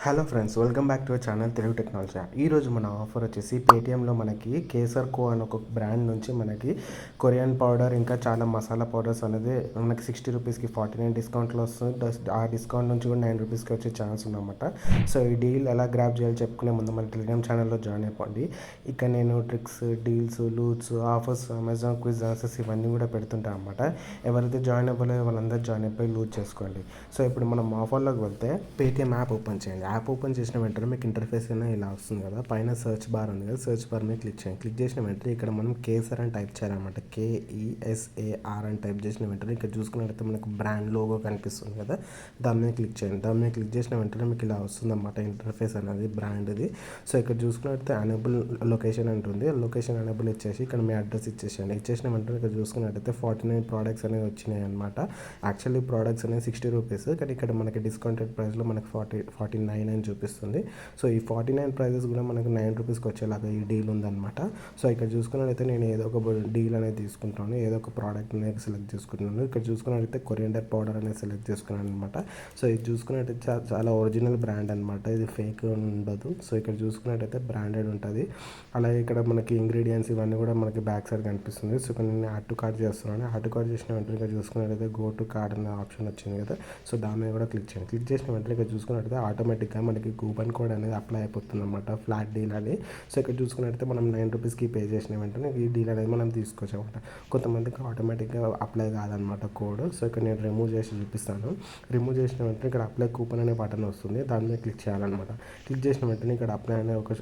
Hello friends, welcome back to our channel Telugu technology. ఈరోజు మన offer వచ్చేసి పేటీఎంలో మనకి కేసర్ కో అని ఒక బ్రాండ్ నుంచి మనకి కొరియన్ పౌడర్ ఇంకా చాలా మసాలా పౌడర్స్ అనేది మనకి 60 రూపీస్కి 49 డిస్కౌంట్లో వస్తుంది. ఆ డిస్కౌంట్ నుంచి కూడా 9 రూపీస్కి వచ్చే ఛాన్స్ ఉందన్నమాట. సో ఈ డీల్ ఎలా గ్రాప్ చేయాలో చెప్పుకునే ముందు మన టెలిగ్రామ్ ఛానల్లో జాయిన్ అయిపోండి. ఇక నేను tricks, deals, loots, offers, Amazon quiz answers ఇవన్నీ కూడా పెడుతుంటాను అనమాట. ఎవరైతే జాయిన్ అవ్వలేదో వాళ్ళందరూ జాయిన్ అయిపోయి లూట్ చేసుకోండి. సో ఇప్పుడు మనం ఆఫర్లోకి వెళ్తే పేటీఎం యాప్ ఓపెన్ చేయండి. యాప్ ఓపెన్ చేసిన వెంటనే మీకు ఇంటర్ఫేస్ అయినా ఇలా వస్తుంది కదా. పైన సర్చ్ బార్ ఉంది కదా, సర్చ్ బార్ మీద క్లిక్ చేయండి. క్లిక్ చేసిన వెంటనే ఇక్కడ మనం కేసర్ అని టైప్ చేయాలన్నమాట. KESAR అని టైప్ చేసిన వెంటనే ఇక్కడ చూసుకున్నట్లయితే మనకు బ్రాండ్ లోగో కనిపిస్తుంది కదా, దాని మీద క్లిక్ చేయండి. దాని మీద క్లిక్ చేసిన వెంటనే మీకు ఇలా వస్తుంది అన్నమాట ఇంటర్ఫేస్ అనేది బ్రాండ్ది. సో ఇక్కడ చూసుకున్నట్లయితే అనేబుల్ లొకేషన్ అంటుంది. లొకేషన్ అనేబుల్ ఇచ్చేసి ఇక్కడ మీ అడ్రస్ ఇచ్చేసేయండి. ఇచ్చేసిన వెంటనే ఇక్కడ చూసుకున్నట్లయితే 49 ప్రోడక్ట్స్ అనేవి వచ్చినాయి అనమాట. యాక్చువల్లీ ప్రోడక్ట్స్ అనేవి 60 రూపీస్, కానీ ఇక్కడ మనకి డిస్కౌంటెడ్ ప్రైస్లో మనకి 49 అని చూపిస్తుంది. సో ఈ 49 ప్రైజెస్ కూడా మనకు 9 రూపీస్కి వచ్చేలాగా ఈ డీల్ ఉందన్నమాట. సో ఇక్కడ చూసుకున్నట్లయితే నేను ఏదో ఒక డీల్ అనేది తీసుకుంటాను, ఏదో ఒక ప్రోడక్ట్ అనేది సెలెక్ట్ చేసుకుంటున్నాను. ఇక్కడ చూసుకున్నట్లయితే కొరియండర్ పౌడర్ అనేది సెలెక్ట్ చేసుకున్నాను అనమాట. సో ఇది చూసుకున్నట్టయితే చాలా ఒరిజినల్ బ్రాండ్ అనమాట, ఇది ఫేక్ ఉండదు. సో ఇక్కడ చూసుకున్నట్టయితే బ్రాండెడ్ ఉంటుంది. అలాగే ఇక్కడ మనకి ఇంగ్రీడియంట్స్ ఇవన్నీ కూడా మనకి బ్యాక్ సైడ్ కనిపిస్తుంది. సో ఇక్కడ నేను యాడ్ టు కార్ట్ చేస్తున్నాను. యాడ్ టు కార్ట్ చేసిన వెంటనే ఇక్కడ చూసుకున్నట్టయితే గో టు కార్డ్ అనే ఆప్షన్ వచ్చింది కదా. సో దాని మీద కూడా క్లిక్ చేయండి. క్లిక్ చేసిన వెంటనే ఇక్కడ చూసుకున్నట్టయితే ఆటోమేటిక్గా మనకి కూపన్ కోడ్ అనేది అప్లై అయిపోతుంది అనమాట, ఫ్లాట్ డీల్ అని. సో ఇక్కడ చూసుకున్నట్టయితే మనం 9 రూపీస్కి పే చేసిన వెంటనే ఈ డీల్ అనేది మనం తీసుకోవచ్చు అనమాట. కొంతమందికి ఆటోమేటిక్గా అప్లై కాదనమాట కోడ్. సో ఇక్కడ నేను రిమూవ్ చేసి చూపిస్తాను. రిమూవ్ చేసిన వెంటనే ఇక్కడ అప్లై కూపన్ అనే బటన్ వస్తుంది, దాని మీద క్లిక్ చేయాలన్నమాట. క్లిక్ చేసిన వెంటనే ఇక్కడ అప్లై అనే ఒక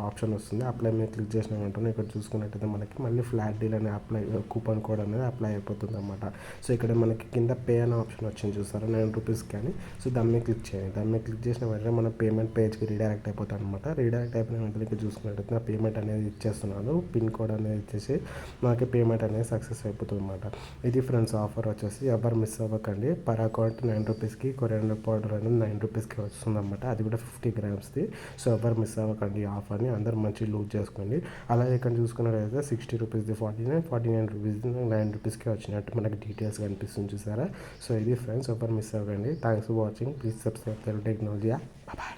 ఆప్షన్ వస్తుంది. అప్లై మీద క్లిక్ చేసిన వెంటనే ఇక్కడ చూసుకున్నట్టయితే మనకి మళ్ళీ ఫ్లాట్ డీల్ అనే అప్లై కూపన్ కోడ్ అనేది అప్లై అయిపోతుంది అనమాట. సో ఇక్కడ మనకి కింద పే అనే ఆప్షన్ వచ్చింది చూస్తారా, 9 రూపీస్ కానీ. సో దాని మీద క్లిక్ చేయండి. దాని మీద క్లిక్ చేసిన వెంటనే మన పేమెంట్ పేజ్కి రీడైరెక్ట్ అయిపోతాం అనమాట. రీడైరెక్ట్ అయిపోయిన వెంటనే ఇక్కడ చూసుకున్నట్టయితే నా పేమెంట్ అనేది ఇచ్చేస్తున్నాను. పిన్ కోడ్ అనేది ఇచ్చేసి మనకి పేమెంట్ అనేది సక్సెస్ అయిపోతుంది అనమాట. ఇది ఫ్రెండ్స్ ఆఫర్ వచ్చేసి ఎవరు మిస్ అవ్వకండి. పర్ అకౌంట్ 9 రూపీస్కి కొరియండర్ పౌడర్ అనేది 9 రూపీస్కి వస్తుంది అనమాట. అది కూడా 50 గ్రామ్స్ది. సో ఎవరు మిస్ అవ్వకండి ఈ ఆఫర్ని, అందరూ మంచి లూజ్ చేసుకోండి. అలాగే ఇక్కడ చూసుకున్నట్టయితే 60 రూపీస్ది 49 రూపీస్ది 9 రూపీస్కి వచ్చినట్టు మనకి డీటెయిల్స్ కనిపిస్తుంది చూసారా. సో ఇది ఫ్రెండ్స్, ఎవరు మిస్ అవ్వకండి. Thanks for watching. Please subscribe Telugu technology. Bye.